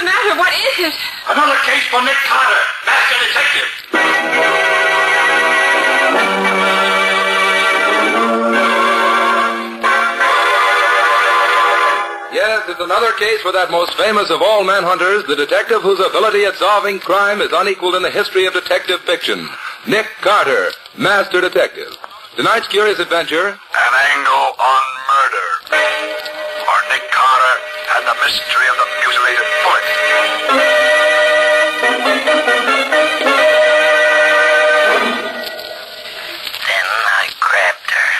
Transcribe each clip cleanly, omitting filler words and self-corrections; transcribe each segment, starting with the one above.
matter? What is it? Another case for Nick Carter, master detective. Yes, it's another case for that most famous of all manhunters, the detective whose ability at solving crime is unequaled in the history of detective fiction. Nick Carter, master detective. Tonight's curious adventure... An angle on murder. For Nick Carter and the mystery of the mutilated foot. Then I grabbed her,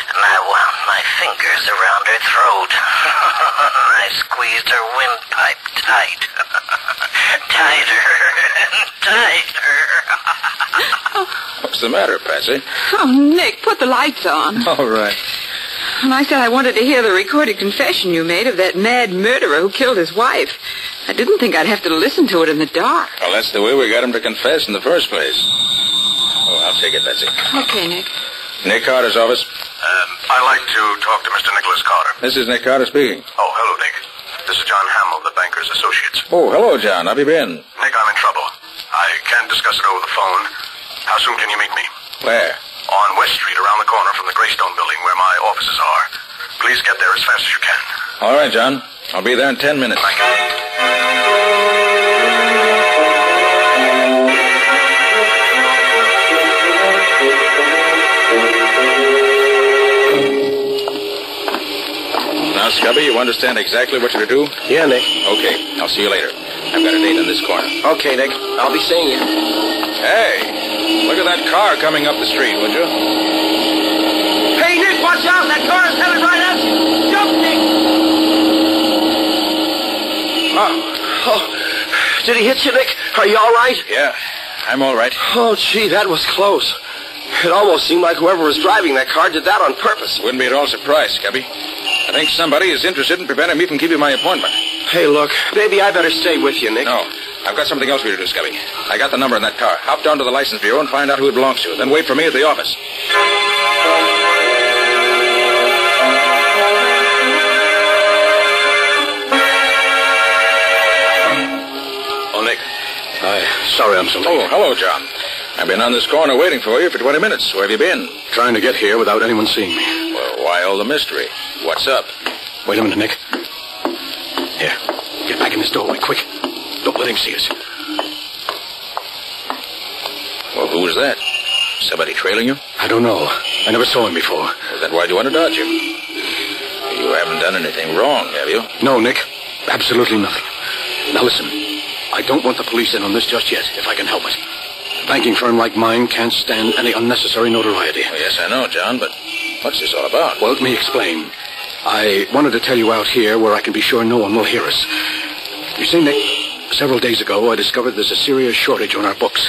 and I wound my fingers around her throat. I squeezed her windpipe tight. Tighter and tighter. What's the matter, Patsy? Oh, Nick, put the lights on. All right. And I said I wanted to hear the recorded confession you made of that mad murderer who killed his wife. I didn't think I'd have to listen to it in the dark. Well, that's the way we got him to confess in the first place. Oh, I'll take it, Patsy. Okay, Nick. Nick Carter's office. I'd like to talk to Mr. Nicholas Carter. This is Nick Carter speaking. Oh, hello, Nick. This is John Hamill, the banker's associates. Oh, hello, John. How have you been? Nick, I'm in trouble. I can't discuss it over the phone. How soon can you meet me? Where? On West Street, around the corner from the Greystone building where my offices are. Please get there as fast as you can. All right, John. I'll be there in 10 minutes. Thank you. Now, Scubby, you understand exactly what you're to do? Yeah, Nick. Okay, I'll see you later. I've got a date in this corner. Okay, Nick. I'll be seeing you. Hey, look at that car coming up the street, would you? Hey, Nick, watch out! That car is headed right at you! Jump, Nick! Oh, did he hit you, Nick? Are you all right? Yeah, I'm all right. Oh, gee, that was close. It almost seemed like whoever was driving that car did that on purpose. Wouldn't be at all surprised, Scubby. I think somebody is interested in preventing me from keeping my appointment. Hey, look, maybe I better stay with you, Nick. No, I've got something else for you to do, Scubby. I got the number in that car. Hop down to the license bureau and find out who it belongs to. Then wait for me at the office. Oh, Nick. Sorry I'm so late. Oh, hello, John. I've been on this corner waiting for you for 20 minutes. Where have you been? Trying to get here without anyone seeing me. Well, why all the mystery? What's up? Wait a minute, Nick. Here, get back in this doorway, quick. Don't let him see us. Well, who was that? Somebody trailing you? I don't know. I never saw him before. Well, then why'd you want to dodge him? You haven't done anything wrong, have you? No, Nick. Absolutely nothing. Now listen, I don't want the police in on this just yet, if I can help it. A banking firm like mine can't stand any unnecessary notoriety. Well, yes, I know, John, but what's this all about? Well, let me explain. I wanted to tell you out here where I can be sure no one will hear us. You see, Nick, several days ago I discovered there's a serious shortage on our books.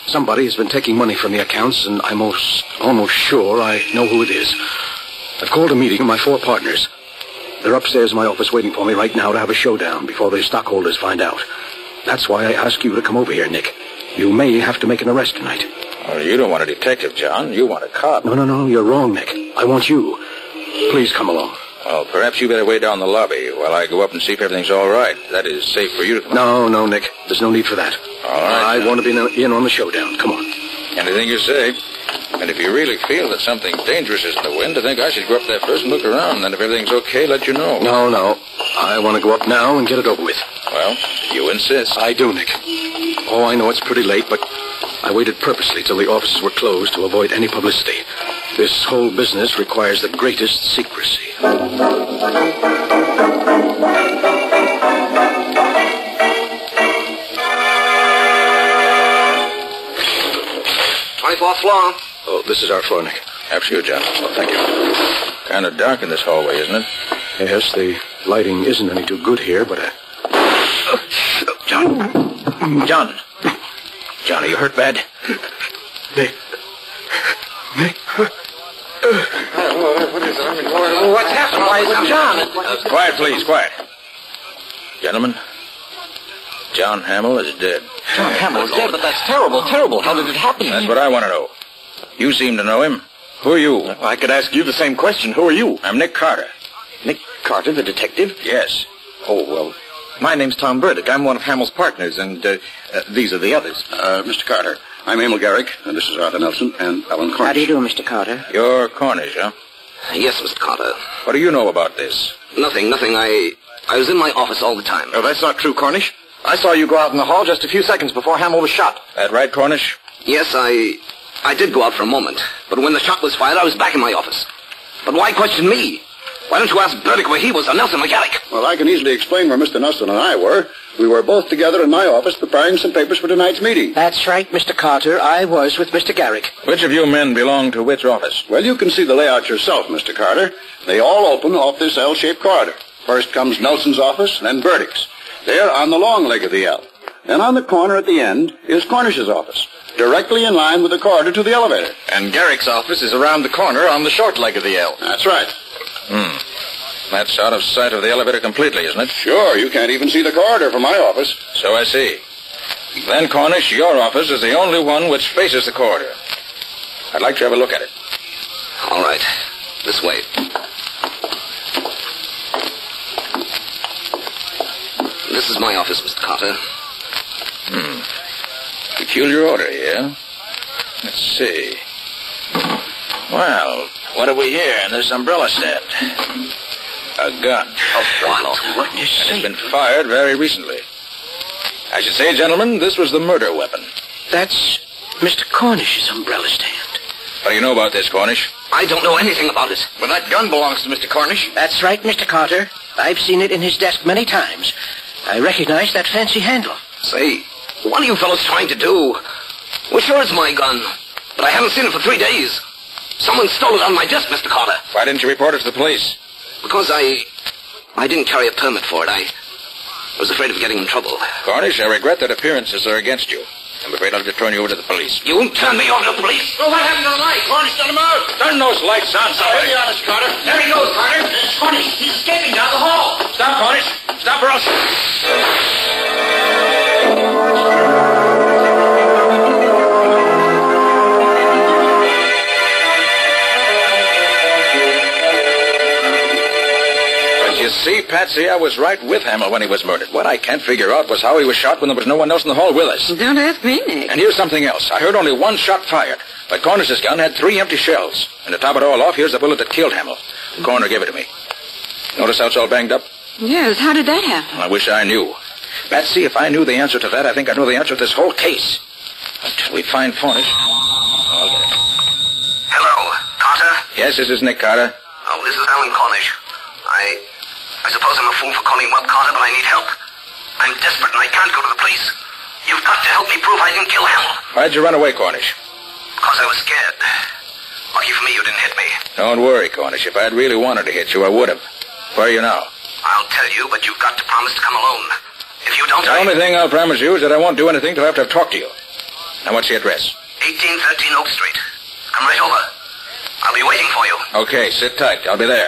Somebody has been taking money from the accounts, and I'm almost sure I know who it is. I've called a meeting of my 4 partners. They're upstairs in my office waiting for me right now to have a showdown before the stockholders find out. That's why I ask you to come over here, Nick. You may have to make an arrest tonight. Well, you don't want a detective, John. You want a cop. No, you're wrong, Nick. I want you. Please come along. Well, perhaps you better wait down the lobby while I go up and see if everything's all right. That is safe for you to come on. No, Nick. There's no need for that. All right. I want to be in on the showdown. Come on. Anything you say. And if you really feel that something dangerous is in the wind, I think I should go up there first and look around. And then if everything's okay, let you know. No. I want to go up now and get it over with. Well, you insist. I do, Nick. Oh, I know it's pretty late, but I waited purposely till the offices were closed to avoid any publicity. This whole business requires the greatest secrecy. 24th floor. Oh, this is our floor, Nick. After you, John. Oh, thank you. Kind of dark in this hallway, isn't it? Yes, the lighting isn't any too good here, but... John, are you hurt bad? Nick. What is it? I mean, what's happened? Why is it John? Quiet, please, quiet. Gentlemen, John Hamill is dead. John Hamill is dead, but that's terrible. How did it happen? That's what I want to know. You seem to know him. Who are you? I could ask you the same question. Who are you? I'm Nick Carter. Nick Carter, the detective? Yes. Oh, well, My name's Tom Burdick. I'm one of Hamill's partners, and these are the others. Mr. Carter, I'm Emil Garrick, and this is Arthur Nelson and Helen Clark. How do you do, Mr. Carter? You're Cornish, huh? Yes, Mr. Carter. What do you know about this? Nothing. I was in my office all the time. Oh, that's not true, Cornish. I saw you go out in the hall just a few seconds before Hamill was shot. That right, Cornish? Yes, I did go out for a moment. But when the shot was fired, I was back in my office. But why question me? Why don't you ask Burdick where he was, or Nelson or Garrick? Well, I can easily explain where Mr. Nelson and I were. We were both together in my office preparing some papers for tonight's meeting. That's right, Mr. Carter. I was with Mr. Garrick. Which of you men belong to which office? Well, you can see the layout yourself, Mr. Carter. They all open off this L-shaped corridor. First comes Nelson's office, then Burdick's. They're on the long leg of the L. Then on the corner at the end is Cornish's office, directly in line with the corridor to the elevator. And Garrick's office is around the corner on the short leg of the L. That's right. That's out of sight of the elevator completely, isn't it? Sure, you can't even see the corridor from my office. So I see. Then, Cornish, your office is the only one which faces the corridor. I'd like to have a look at it. All right. This way. This is my office, Mr. Carter. Peculiar order here. Let's see. Well, what have we here in this umbrella stand? A gun. What? And it's been fired very recently. I should say, gentlemen, this was the murder weapon. That's Mr. Cornish's umbrella stand. What do you know about this, Cornish? I don't know anything about it. Well, that gun belongs to Mr. Cornish. That's right, Mr. Carter. I've seen it in his desk many times. I recognize that fancy handle. Say, what are you fellows trying to do? Well, sure it's my gun, but I haven't seen it for 3 days. Someone stole it on my desk, Mr. Carter. Why didn't you report it to the police? Because I didn't carry a permit for it. I was afraid of getting in trouble. Cornish, I regret that appearances are against you. I'm afraid I'll have to turn you over to the police. You won't turn me over to the police. Well, what happened to the light? Cornish, turn them out. Turn those lights on, somebody. Be honest, Carter. There he goes, Carter. Cornish, he's escaping down the hall. Stop, Cornish. Stop or else... You see, Patsy, I was right with Hamill when he was murdered. What I can't figure out was how he was shot when there was no one else in the hall with us. Don't ask me, Nick. And here's something else. I heard only one shot fired, but Cornish's gun had 3 empty shells. And to top it all off, here's the bullet that killed Hamill. The coroner gave it to me. Notice how it's all banged up? Yes, how did that happen? I wish I knew. Patsy, if I knew the answer to that, I think I know the answer to this whole case. Until we find Cornish. I'll get it. Hello, Carter? Yes, this is Nick Carter. Oh, this is Alan Cornish. I suppose I'm a fool for calling you up, Carter, but I need help. I'm desperate and I can't go to the police. You've got to help me prove I didn't kill Hamill. Why'd you run away, Cornish? Because I was scared. Lucky for me you didn't hit me. Don't worry, Cornish. If I'd really wanted to hit you, I would have. Where are you now? I'll tell you, but you've got to promise to come alone. If you don't... The only thing I'll promise you is that I won't do anything till after I've talked to you. Now, what's the address? 1813 Oak Street. Come right over. I'll be waiting for you. Okay, sit tight. I'll be there.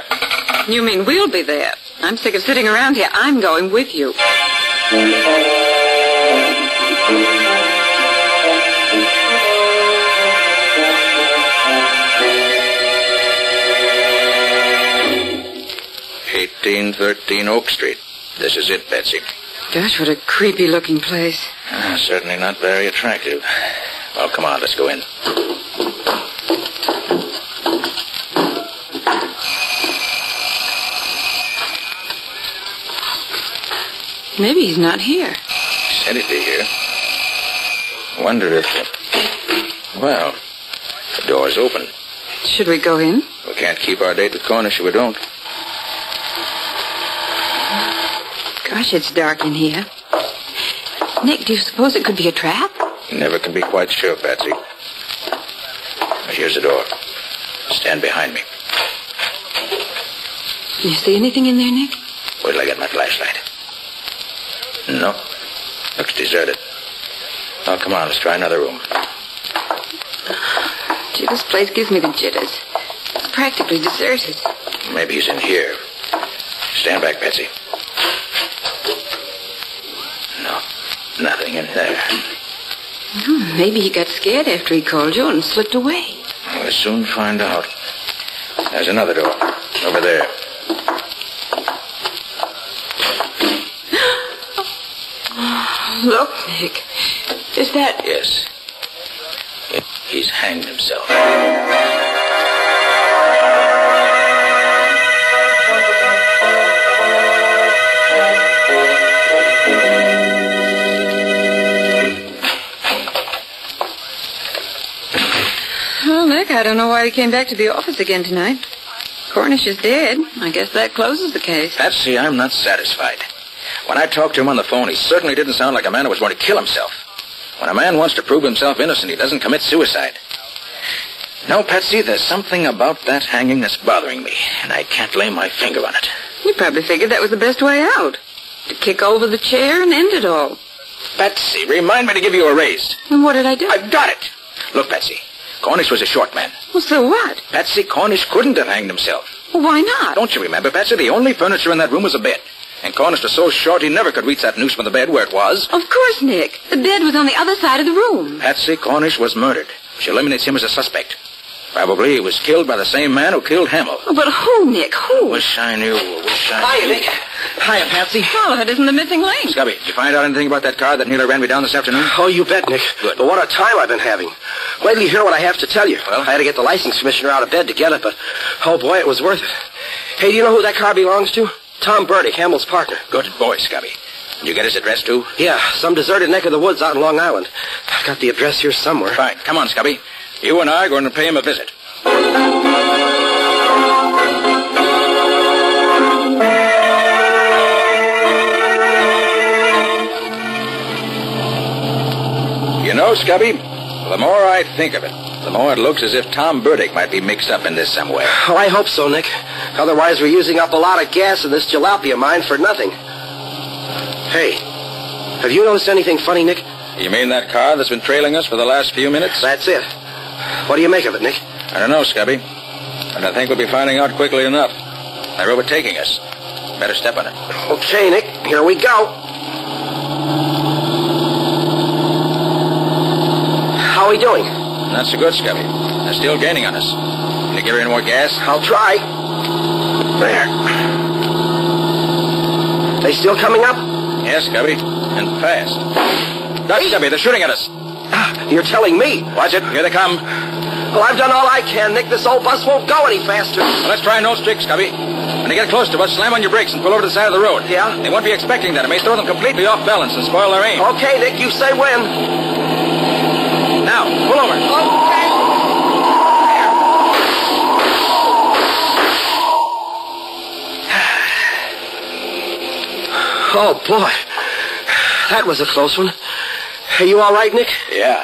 You mean we'll be there? I'm sick of sitting around here. I'm going with you. "1813 Oak Street. This is it, Patsy." Gosh, what a creepy-looking place. Certainly not very attractive. Well, come on, let's go in. Maybe he's not here. Said he'd be here. Wonder if... Well, the door's open. Should we go in? We can't keep our date with Cornish if we don't. Gosh, it's dark in here. Nick, do you suppose it could be a trap? You never can be quite sure, Patsy. Here's the door. Stand behind me. Can you see anything in there, Nick? Wait till I get my flashlight. No. Looks deserted. Oh, come on, let's try another room. Gee, this place gives me the jitters. It's practically deserted. Maybe he's in here. Stand back, Patsy. No, nothing in there. Maybe he got scared after he called you and slipped away. We'll soon find out. There's another door. Over there. Look, Nick. Is that... Yes. He's hanged himself. Well, Nick, I don't know why he came back to the office again tonight. Cornish is dead. I guess that closes the case. Patsy, I'm not satisfied. When I talked to him on the phone, he certainly didn't sound like a man who was going to kill himself. When a man wants to prove himself innocent, he doesn't commit suicide. No, Patsy, there's something about that hanging that's bothering me, and I can't lay my finger on it. You probably figured that was the best way out. To kick over the chair and end it all. Patsy, remind me to give you a raise. And what did I do? I've got it. Look, Patsy, Cornish was a short man. Well, so what? Patsy, Cornish couldn't have hanged himself. Well, why not? Don't you remember, Patsy? The only furniture in that room was a bed. And Cornish was so short he never could reach that noose from the bed where it was. Of course, Nick. The bed was on the other side of the room. Patsy, Cornish was murdered. She eliminates him as a suspect. Probably he was killed by the same man who killed Hamill. Oh, but who, Nick? Who? Wish I knew. Hiya, Nick. Hiya, Patsy. Well, it isn't the missing link. Scubby, did you find out anything about that car that nearly ran me down this afternoon? Oh, you bet, Nick. Good. But what a time I've been having. Wait till you hear what I have to tell you. Well? I had to get the license commissioner out of bed to get it, but, oh, boy, it was worth it. Hey, do you know who that car belongs to? Tom Burdick, Hamill's partner. Good boy, Scubby. Did you get his address, too? Yeah, some deserted neck of the woods out in Long Island. I've got the address here somewhere. Fine. Come on, Scubby. You and I are going to pay him a visit. You know, Scubby, the more I think of it, the more it looks as if Tom Burdick might be mixed up in this some way. Oh, I hope so, Nick. Otherwise, we're using up a lot of gas in this jalopy of mine for nothing. Hey, have you noticed anything funny, Nick? You mean that car that's been trailing us for the last few minutes? That's it. What do you make of it, Nick? I don't know, Scubby. But I think we'll be finding out quickly enough. They're overtaking us. Better step on it. Okay, Nick. Here we go. How are we doing? Not so good, Scubby. They're still gaining on us. Can you give her any more gas? I'll try. There. They still coming up? Yes, Scubby. And fast. Duck, Scubby, they're shooting at us. You're telling me. Watch it. Here they come. Well, I've done all I can, Nick. This old bus won't go any faster. Well, let's try no tricks, Scubby. When they get close to us, slam on your brakes and pull over to the side of the road. Yeah? They won't be expecting that. It may throw them completely off balance and spoil their aim. Okay, Nick. You say when. Now, pull over. Okay. Oh, boy. That was a close one. Are you all right, Nick? Yeah.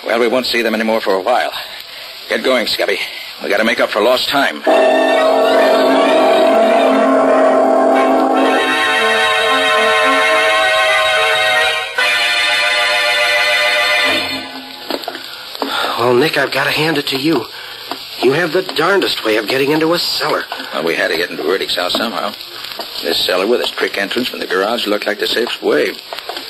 Well, we won't see them anymore for a while. Get going, Scubby. We got to make up for lost time. Well, Nick, I've got to hand it to you. You have the darndest way of getting into a cellar. Well, we had to get into Verdict's house somehow. This cellar with its trick entrance from the garage looked like the safest way.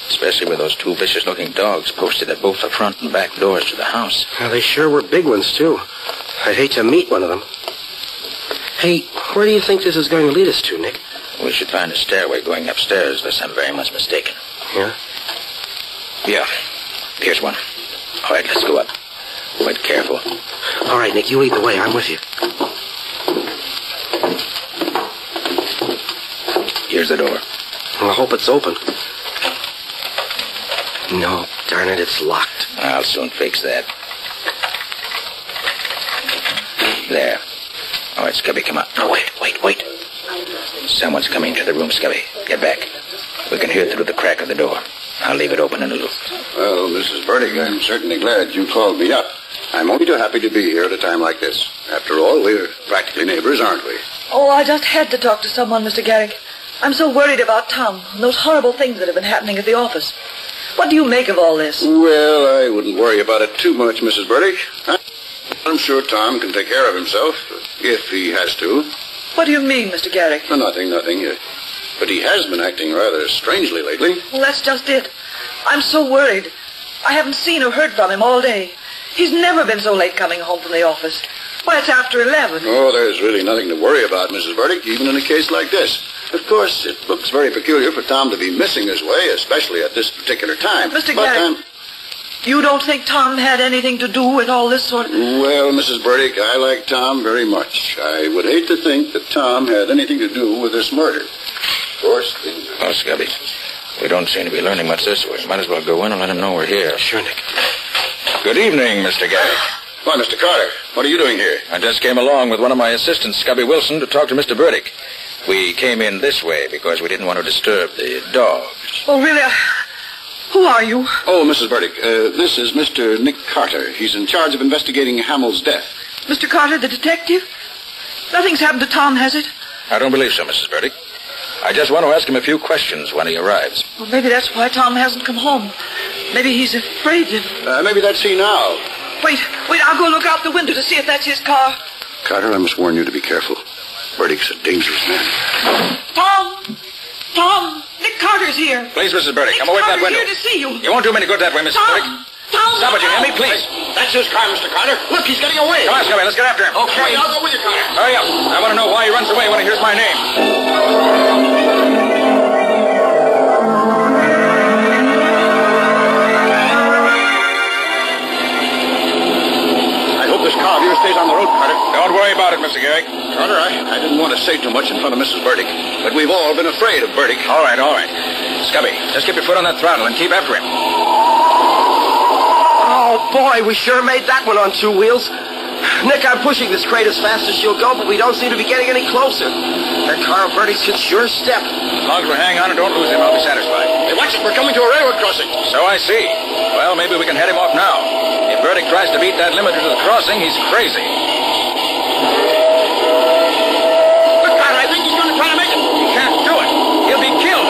Especially with those two vicious-looking dogs posted at both the front and back doors to the house. Well, they sure were big ones, too. I'd hate to meet one of them. Hey, where do you think this is going to lead us to, Nick? We should find a stairway going upstairs, unless I'm very much mistaken. Yeah? Yeah. Here's one. All right, let's go up. Quite careful. All right, Nick, you lead the way. I'm with you. Here's the door. Well, I hope it's open. No, darn it, it's locked. I'll soon fix that. There. All right, Scubby, come on. Oh, wait. Someone's coming to the room, Scubby. Get back. We can hear through the crack of the door. I'll leave it open a little. Well, Mrs. Burdick, I'm certainly glad you called me up. I'm only too happy to be here at a time like this. After all, we're practically neighbors, aren't we? Oh, I just had to talk to someone, Mr. Garrick. I'm so worried about Tom and those horrible things that have been happening at the office. What do you make of all this? Well, I wouldn't worry about it too much, Mrs. Burdick. I'm sure Tom can take care of himself, if he has to. What do you mean, Mr. Garrick? Nothing. But he has been acting rather strangely lately. Well, that's just it. I'm so worried. I haven't seen or heard from him all day. He's never been so late coming home from the office. Well, it's after 11. Oh, there's really nothing to worry about, Mrs. Burdick, even in a case like this. Of course, it looks very peculiar for Tom to be missing this way, especially at this particular time. Mr. Garrett, you don't think Tom had anything to do with all this sort of... Well, Mrs. Burdick, I like Tom very much. I would hate to think that Tom had anything to do with this murder. Of course, Oh, Scubby, we don't seem to be learning much this way. Might as well go in and let him know we're here. Sure, Nick. Good evening, Mr. Garrett. Why, Mr. Carter, what are you doing here? I just came along with one of my assistants, Scubby Wilson, to talk to Mr. Burdick. We came in this way because we didn't want to disturb the dog. Oh, really? Who are you? Oh, Mrs. Burdick, this is Mr. Nick Carter. He's in charge of investigating Hamill's death. Mr. Carter, the detective? Nothing's happened to Tom, has it? I don't believe so, Mrs. Burdick. I just want to ask him a few questions when he arrives. Well, maybe that's why Tom hasn't come home. Maybe he's afraid of... Maybe that's he now. Wait, I'll go look out the window to see if that's his car. Carter, I must warn you to be careful. Burdick's a dangerous man. Tom, Nick Carter's here. Please, Mrs. Burdick, come away from that window. Here to see you. You won't do him any good that way, Mrs. Burdick. Tom, Stop it, you hear me, please? That's his car, Mr. Carter. Look, he's getting away. Come on, Scubby, let's get after him. Okay, I'll go with you, Carter. Hurry up. I want to know why he runs away when he hears my name. This car of yours stays on the road, Carter. Don't worry about it, Mr. Garrick. Carter, I didn't want to say too much in front of Mrs. Burdick, but we've all been afraid of Burdick. All right. Scubby, just keep your foot on that throttle and keep after him. Oh, boy, we sure made that one on two wheels. Nick, I'm pushing this crate as fast as she'll go, but we don't seem to be getting any closer. That car of Bertie's should sure step. As long as we hang on and don't lose him, I'll be satisfied. Hey, watch it. We're coming to a railroad crossing. So I see. Well, maybe we can head him off now. If Burdick tries to beat that limiter to the crossing, he's crazy. Look, Carter, I think he's going to try to make it. He can't do it. He'll be killed.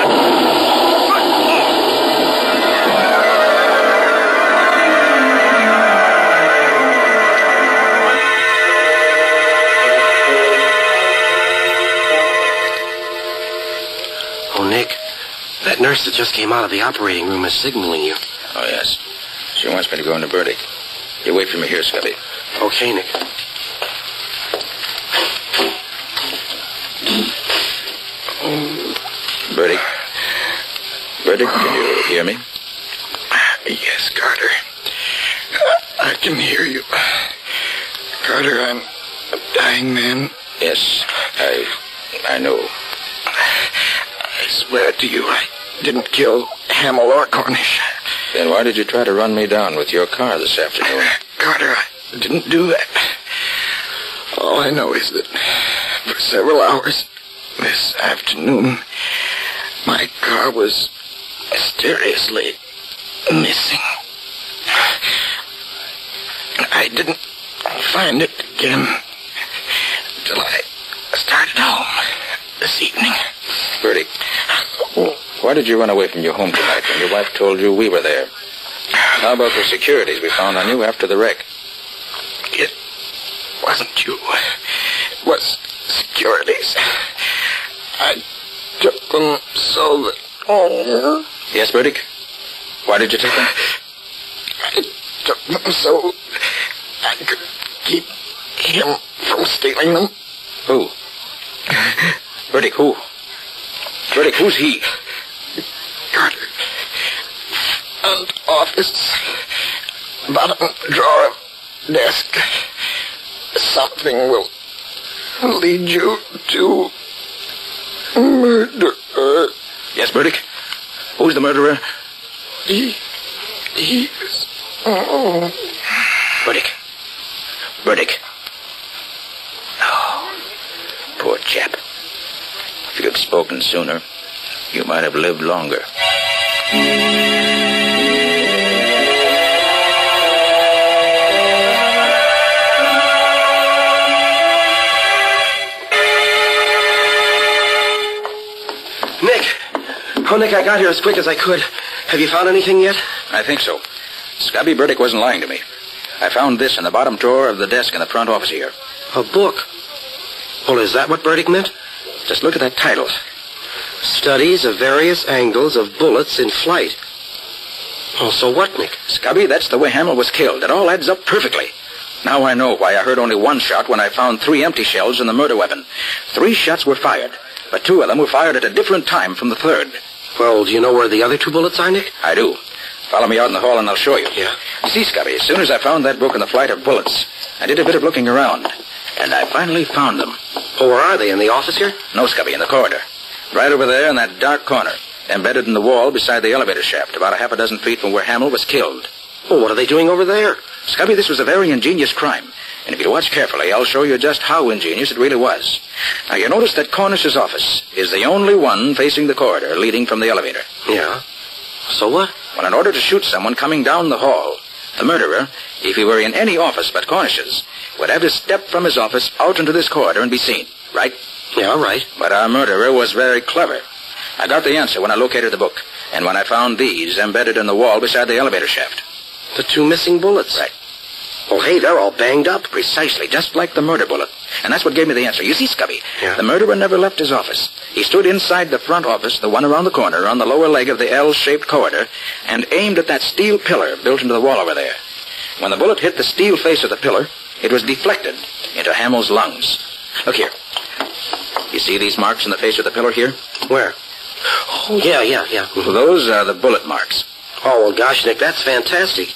Nick, that nurse that just came out of the operating room is signaling you. Oh, yes. She wants me to go into Burdick. You wait for me here, Scubby. Okay, Nick. Burdick, can you hear me? Yes, Carter. I can hear you. Carter, I'm a dying man. Yes, I know. I swear to you, I didn't kill Hamill or Cornish. Then why did you try to run me down with your car this afternoon? Carter, I didn't do that. All I know is that for several hours this afternoon, my car was mysteriously missing. I didn't find it again until I started home this evening. Burdick, why did you run away from your home tonight when your wife told you we were there? How about the securities we found on you after the wreck? It wasn't you. It was securities. I took them so that... Oh. Yes, Burdick? Why did you take them? I took them so I could keep him from stealing them. Who? Burdick, who? Burdick, who's he? Carter. And office. Bottom drawer of desk. Something will lead you to murder. Yes, Burdick? Who's the murderer? He's... Oh. Burdick. Oh, poor chap. If you'd spoken sooner, you might have lived longer. Nick, I got here as quick as I could. Have you found anything yet? I think so. Scubby Burdick wasn't lying to me. I found this in the bottom drawer of the desk in the front office here. A book? Well, is that what Burdick meant? Just look at that title. Studies of various angles of bullets in flight. Oh, so what, Nick? Scubby, that's the way Hamill was killed. It all adds up perfectly. Now I know why I heard only one shot when I found 3 empty shells in the murder weapon. 3 shots were fired, but 2 of them were fired at a different time from the 3rd. Well, do you know where the other 2 bullets are, Nick? I do. Follow me out in the hall and I'll show you. Yeah? See, Scubby, as soon as I found that book and the flight of bullets, I did a bit of looking around, and I finally found them. Oh, where are they? In the office here? No, Scubby, in the corridor. Right over there in that dark corner, embedded in the wall beside the elevator shaft, about 6 feet from where Hamill was killed. Well, what are they doing over there? Scubby, this was a very ingenious crime. And if you watch carefully, I'll show you just how ingenious it really was. Now, you notice that Cornish's office is the only one facing the corridor leading from the elevator. Yeah. So what? Well, in order to shoot someone coming down the hall, the murderer, if he were in any office but Cornish's, would have to step from his office out into this corridor and be seen, right? Yeah, right. But our murderer was very clever. I got the answer when I located the book, and when I found these embedded in the wall beside the elevator shaft. The 2 missing bullets? Right. Oh, hey, they're all banged up. Precisely, just like the murder bullet. And that's what gave me the answer. You see, Scubby, Yeah. The murderer never left his office. He stood inside the front office, the one around the corner, on the lower leg of the L-shaped corridor, and aimed at that steel pillar built into the wall over there. When the bullet hit the steel face of the pillar, it was deflected into Hamill's lungs. Look here. You see these marks in the face of the pillar here? Where? Oh, yeah. Well, those are the bullet marks. Oh, well, gosh, Nick, that's fantastic.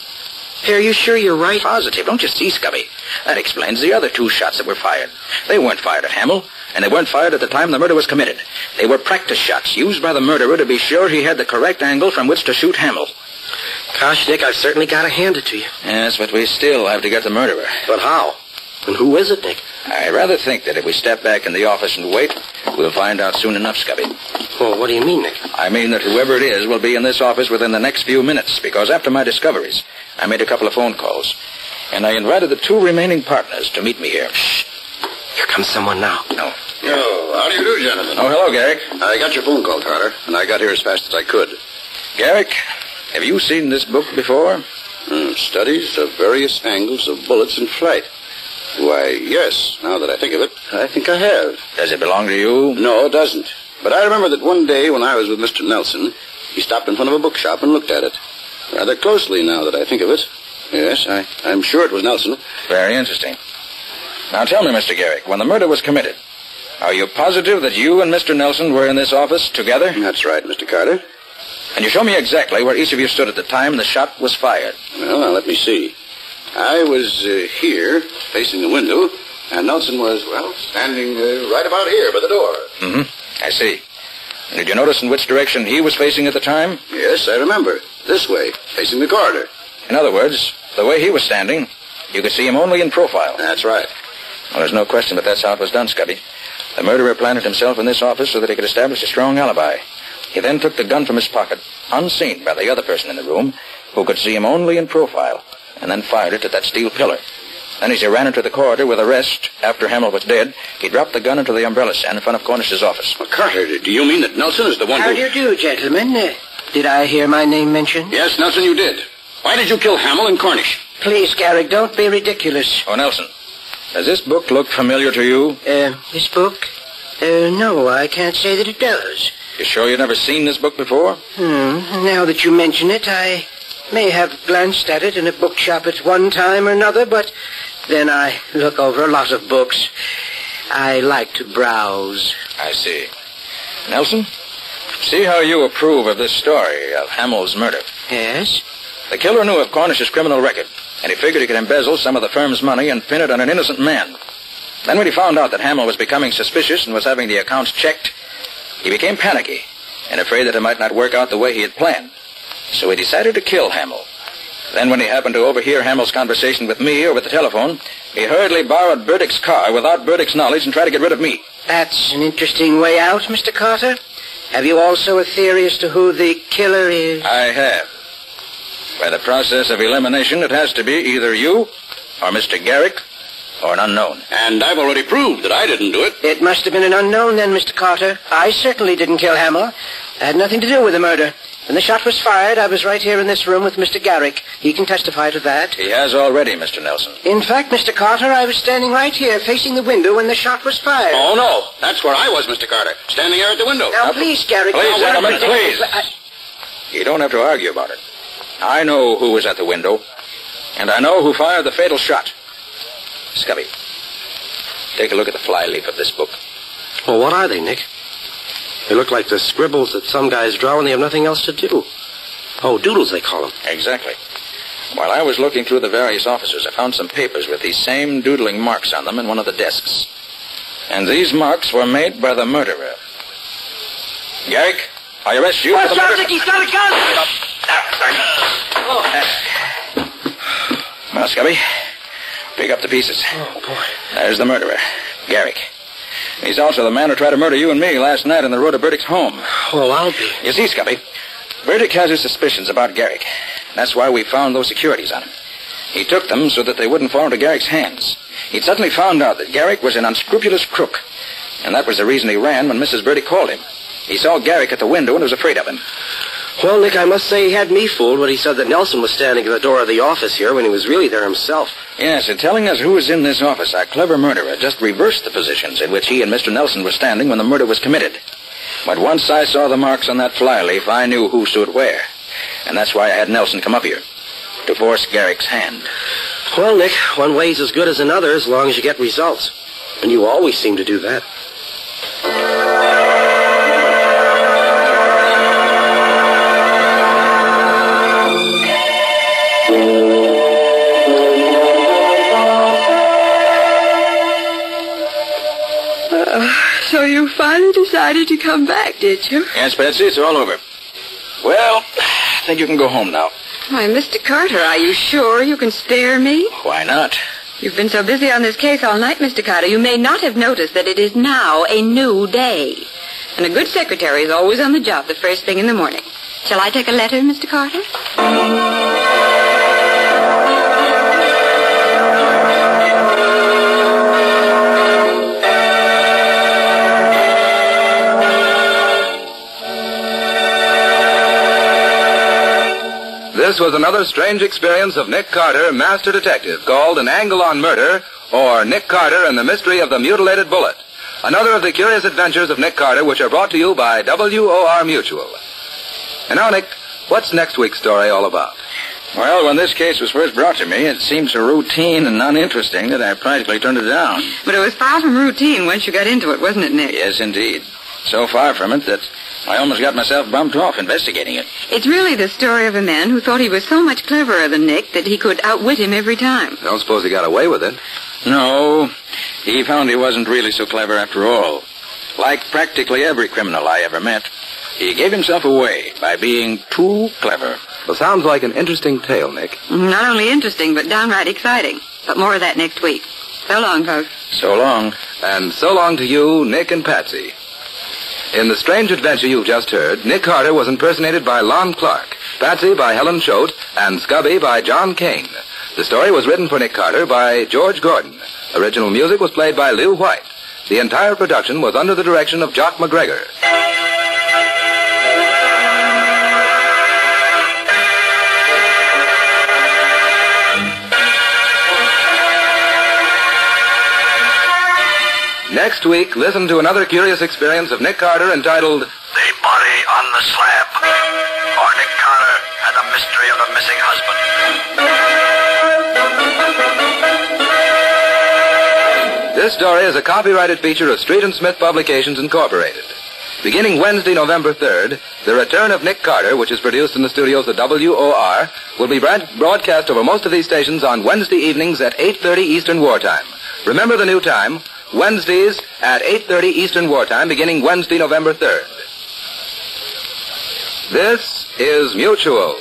Hey, are you sure you're right? Positive. Don't you see, Scubby? That explains the other 2 shots that were fired. They weren't fired at Hamill, and they weren't fired at the time the murder was committed. They were practice shots used by the murderer to be sure he had the correct angle from which to shoot Hamill. Gosh, Nick, I've certainly got to hand it to you. Yes, but we still have to get the murderer. But how? And who is it, Nick? I rather think that if we step back in the office and wait, we'll find out soon enough, Scubby. Well, what do you mean, Nick? I mean that whoever it is will be in this office within the next few minutes, because after my discoveries, I made a couple of phone calls, and I invited the 2 remaining partners to meet me here. Shh. Here comes someone now. No. Oh, how do you do, gentlemen? Oh, hello, Garrick. I got your phone call, Carter, and I got here as fast as I could. Garrick, have you seen this book before? Studies of various angles of bullets in flight. Why, yes, now that I think of it, I think I have. Does it belong to you? No, it doesn't. But I remember that one day when I was with Mr. Nelson, he stopped in front of a bookshop and looked at it. Rather closely, now that I think of it. Yes, I'm sure it was Nelson. Very interesting. Now tell me, Mr. Garrick, when the murder was committed, are you positive that you and Mr. Nelson were in this office together? That's right, Mr. Carter. Can you show me exactly where each of you stood at the time the shot was fired? Well, now, let me see. I was here, facing the window, and Nelson was, well, standing right about here by the door. Mm-hmm. I see. And did you notice in which direction he was facing at the time? Yes, I remember. This way, facing the corridor. In other words, the way he was standing, you could see him only in profile. That's right. Well, there's no question that that's how it was done, Scubby. The murderer planted himself in this office so that he could establish a strong alibi. He then took the gun from his pocket, unseen by the other person in the room, who could see him only in profile, and then fired it at that steel pillar. Then as he ran into the corridor with the rest, after Hamill was dead, he dropped the gun into the umbrella stand in front of Cornish's office. Well, Carter, do you mean that Nelson is the one How who... do you do, gentlemen? Did I hear my name mentioned? Yes, Nelson, you did. Why did you kill Hamill and Cornish? Please, Garrick, don't be ridiculous. Oh, Nelson, does this book look familiar to you? This book? No, I can't say that it does. You sure you've never seen this book before? Now that you mention it, I may have glanced at it in a bookshop at one time or another, but then I look over a lot of books. I like to browse. I see. Nelson, see how you approve of this story of Hamill's murder. Yes? The killer knew of Cornish's criminal record, and he figured he could embezzle some of the firm's money and pin it on an innocent man. Then when he found out that Hamill was becoming suspicious and was having the accounts checked, he became panicky and afraid that it might not work out the way he had planned. So he decided to kill Hamill. Then when he happened to overhear Hamill's conversation with me over the telephone, he hurriedly borrowed Burdick's car without Burdick's knowledge and tried to get rid of me. That's an interesting way out, Mr. Carter. Have you also a theory as to who the killer is? I have. By the process of elimination, it has to be either you or Mr. Garrick or an unknown. And I've already proved that I didn't do it. It must have been an unknown then, Mr. Carter. I certainly didn't kill Hamill. I had nothing to do with the murder. When the shot was fired, I was right here in this room with Mr. Garrick. He can testify to that. He has already, Mr. Nelson. In fact, Mr. Carter, I was standing right here facing the window when the shot was fired. Oh, no. That's where I was, Mr. Carter. Standing here at the window. Now, please, Garrick. Please, now, gentlemen, please. You don't have to argue about it. I know who was at the window, and I know who fired the fatal shot. Scubby, take a look at the flyleaf of this book. Well, what are they, Nick? They look like the scribbles that some guys draw when they have nothing else to do. Oh, doodles, they call them. Exactly. While I was looking through the various offices, I found some papers with these same doodling marks on them in one of the desks. And these marks were made by the murderer. Garrick, I arrest you for the murder. He's got a gun! Well, Scubby, pick up the pieces. Oh, boy. There's the murderer, Garrick. He's also the man who tried to murder you and me last night on the road to Burdic's home. Well, I'll be. You see, Scubby, Burdick has his suspicions about Garrick. That's why we found those securities on him. He took them so that they wouldn't fall into Garrick's hands. He'd suddenly found out that Garrick was an unscrupulous crook. And that was the reason he ran when Mrs. Burdick called him. He saw Garrick at the window and was afraid of him. Well, Nick, I must say he had me fooled when he said that Nelson was standing at the door of the office here when he was really there himself. Yes, in telling us who was in this office, our clever murderer just reversed the positions in which he and Mr. Nelson were standing when the murder was committed. But once I saw the marks on that flyleaf, I knew who stood where. And that's why I had Nelson come up here, to force Garrick's hand. Well, Nick, one way's as good as another as long as you get results. And you always seem to do that. So you finally decided to come back, did you? Yes, Patsy, it's all over. Well, I think you can go home now. Why, Mr. Carter, are you sure you can spare me? Why not? You've been so busy on this case all night, Mr. Carter, you may not have noticed that it is now a new day. And a good secretary is always on the job the first thing in the morning. Shall I take a letter, Mr. Carter? This was another strange experience of Nick Carter, Master Detective, called An Angle on Murder, or Nick Carter and the Mystery of the Mutilated Bullet. Another of the curious adventures of Nick Carter, which are brought to you by WOR Mutual. And now, Nick, what's next week's story all about? Well, when this case was first brought to me, it seemed so routine and uninteresting that I practically turned it down. But it was far from routine once you got into it, wasn't it, Nick? Yes, indeed. So far from it that I almost got myself bumped off investigating it. It's really the story of a man who thought he was so much cleverer than Nick that he could outwit him every time. I don't suppose he got away with it. No, he found he wasn't really so clever after all. Like practically every criminal I ever met, he gave himself away by being too clever. Well, sounds like an interesting tale, Nick. Not only interesting, but downright exciting. But more of that next week. So long, folks. So long. And so long to you, Nick and Patsy. In the strange adventure you've just heard, Nick Carter was impersonated by Lon Clark, Patsy by Helen Choate, and Scubby by John Kane. The story was written for Nick Carter by George Gordon. Original music was played by Lew White. The entire production was under the direction of Jock McGregor. Next week, listen to another curious experience of Nick Carter entitled The Body on the Slab, or Nick Carter and the Mystery of the Missing Husband. This story is a copyrighted feature of Street and Smith Publications, Incorporated. Beginning Wednesday, November 3rd, The Return of Nick Carter, which is produced in the studios of WOR, will be broadcast over most of these stations on Wednesday evenings at 8:30 Eastern Wartime. Remember the new time, Wednesdays at 8:30 Eastern Wartime, beginning Wednesday, November 3rd. This is Mutual.